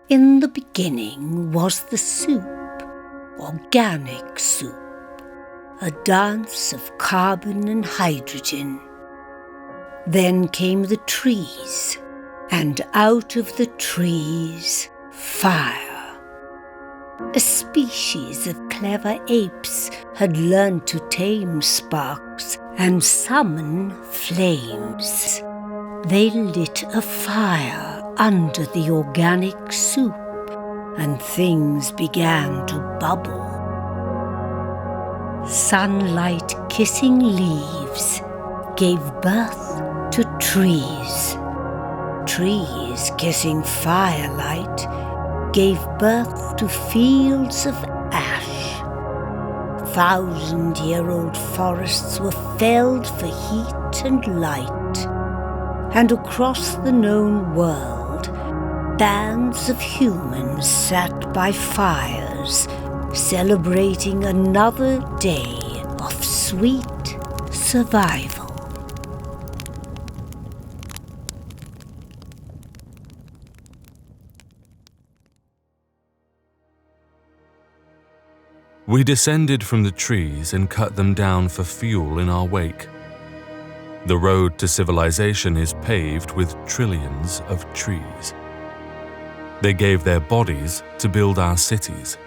In the beginning was the soup, organic soup, a dance of carbon and hydrogen. Then came the trees, and out of the trees, fire. A species of clever apes had learned to tame sparks and summon flames. They lit a fire under the organic soup, and things began to bubble. Sunlight kissing leaves gave birth to trees. Trees kissing firelight gave birth to fields of ash. 1,000-year-old forests were felled for heat and light. And across the known world, bands of humans sat by fires, celebrating another day of sweet survival. We descended from the trees and cut them down for fuel in our wake. The road to civilization is paved with trillions of trees. They gave their bodies to build our cities.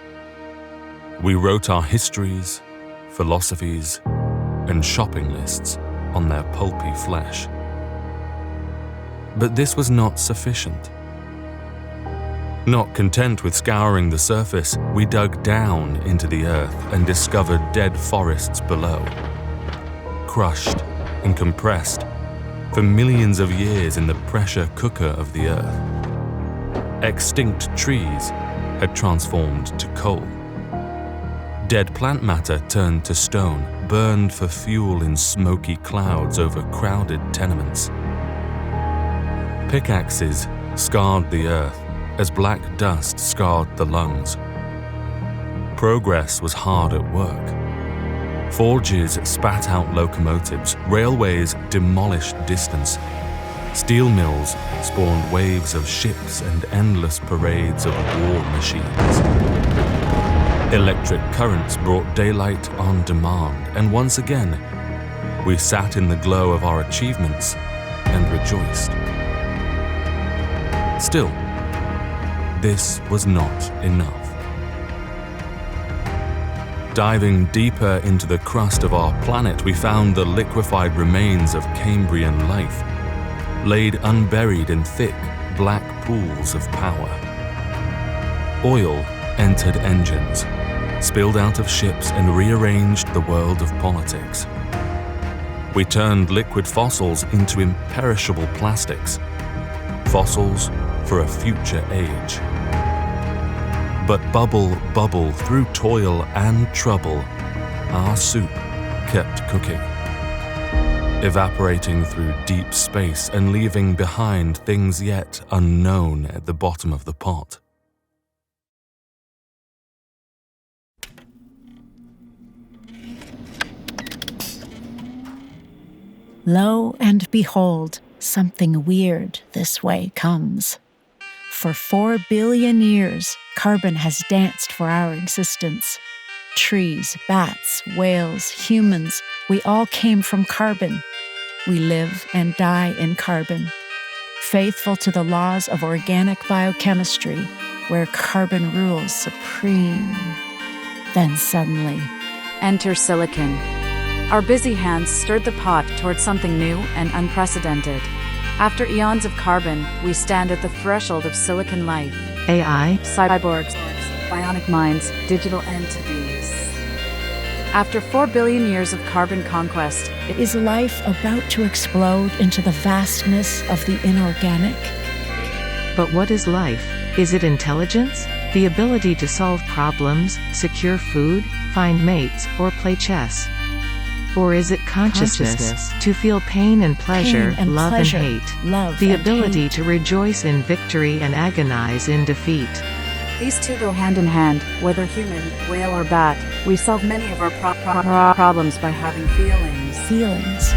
We wrote our histories, philosophies, and shopping lists on their pulpy flesh. But this was not sufficient. Not content with scouring the surface, we dug down into the earth and discovered dead forests below, crushed and compressed for millions of years in the pressure cooker of the earth. Extinct trees had transformed to coal. Dead plant matter turned to stone, burned for fuel in smoky clouds over crowded tenements. Pickaxes scarred the earth as black dust scarred the lungs. Progress was hard at work. Forges spat out locomotives, railways demolished distance. Steel mills spawned waves of ships and endless parades of war machines. Electric currents brought daylight on demand, and once again, we sat in the glow of our achievements and rejoiced. Still, this was not enough. Diving deeper into the crust of our planet, we found the liquefied remains of Cambrian life, laid unburied in thick, black pools of power. Oil entered engines, spilled out of ships, and rearranged the world of politics. We turned liquid fossils into imperishable plastics, fossils for a future age. But bubble, bubble, through toil and trouble, our soup kept cooking, evaporating through deep space and leaving behind things yet unknown at the bottom of the pot. Lo and behold, something weird this way comes. For 4 billion years, carbon has danced for our existence. Trees, bats, whales, humans, we all came from carbon. We live and die in carbon, faithful to the laws of organic biochemistry, where carbon rules supreme. Then suddenly, enter silicon. Our busy hands stirred the pot towards something new and unprecedented. After eons of carbon, we stand at the threshold of silicon life. AI, cyborgs, bionic minds, digital entities. After 4 billion years of carbon conquest, is life about to explode into the vastness of the inorganic? But what is life? Is it intelligence? The ability to solve problems, secure food, find mates, or play chess? Or is it consciousness, to feel pain and pleasure, love and hate, the ability to rejoice in victory and agonize in defeat? These two go hand in hand, whether human, whale or bat. We solve many of our problems by having feelings. Feelings.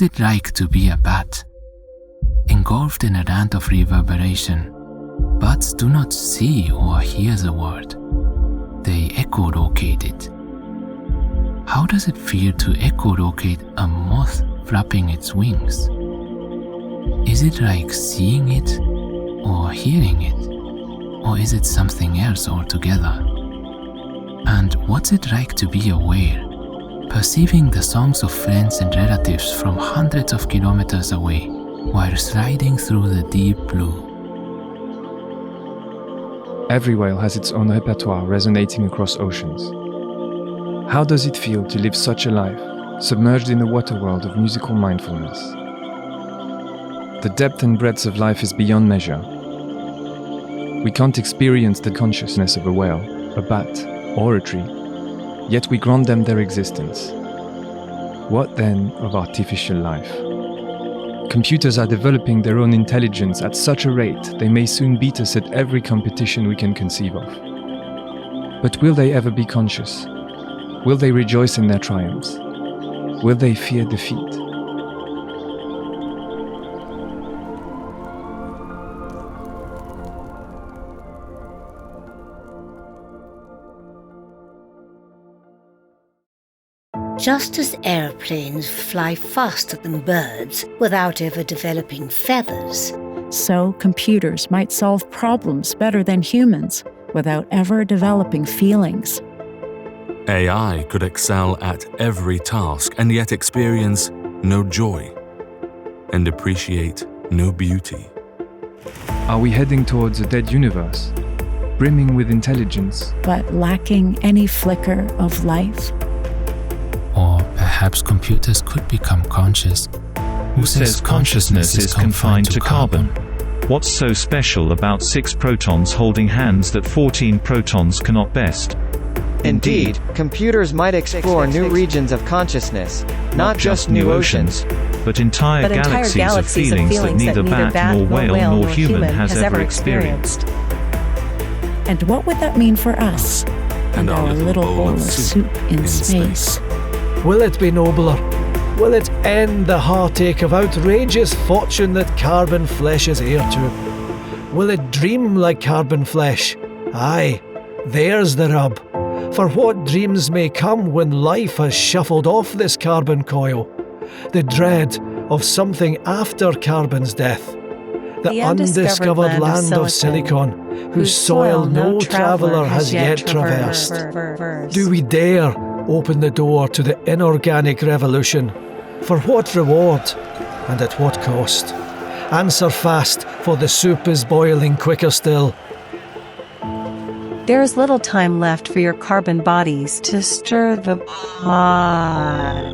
What's it like to be a bat? Engulfed in a rant of reverberation, bats do not see or hear the word. They echolocate it. How does it feel to echolocate a moth flapping its wings? Is it like seeing it or hearing it? Or is it something else altogether? And what's it like to be a whale, perceiving the songs of friends and relatives from hundreds of kilometers away while sliding through the deep blue? Every whale has its own repertoire resonating across oceans. How does it feel to live such a life, submerged in the water world of musical mindfulness? The depth and breadth of life is beyond measure. We can't experience the consciousness of a whale, a bat, or a tree, yet we grant them their existence. What then of artificial life? Computers are developing their own intelligence at such a rate they may soon beat us at every competition we can conceive of. But will they ever be conscious? Will they rejoice in their triumphs? Will they fear defeat? Just as airplanes fly faster than birds without ever developing feathers, So computers might solve problems better than humans without ever developing feelings. AI could excel at every task and yet experience no joy and appreciate no beauty. Are we heading towards a dead universe, brimming with intelligence? But lacking any flicker of life? Or perhaps computers could become conscious. Who says consciousness is confined to carbon? What's so special about 6 protons holding hands that 14 protons cannot best? Indeed, computers might explore new regions of consciousness, not just new oceans, but entire galaxies of feelings that neither bat nor whale nor human has ever experienced. And what would that mean for us and our little bowl of soup in space? Will it be nobler? Will it end the heartache of outrageous fortune that carbon flesh is heir to? Will it dream like carbon flesh? Aye, there's the rub. For what dreams may come when life has shuffled off this carbon coil? The dread of something after carbon's death. The undiscovered land of silicon, whose soil no traveller has yet traversed. Do we dare open the door to the inorganic revolution? For what reward, and at what cost? Answer fast, for the soup is boiling quicker still. There is little time left for your carbon bodies to stir the pot.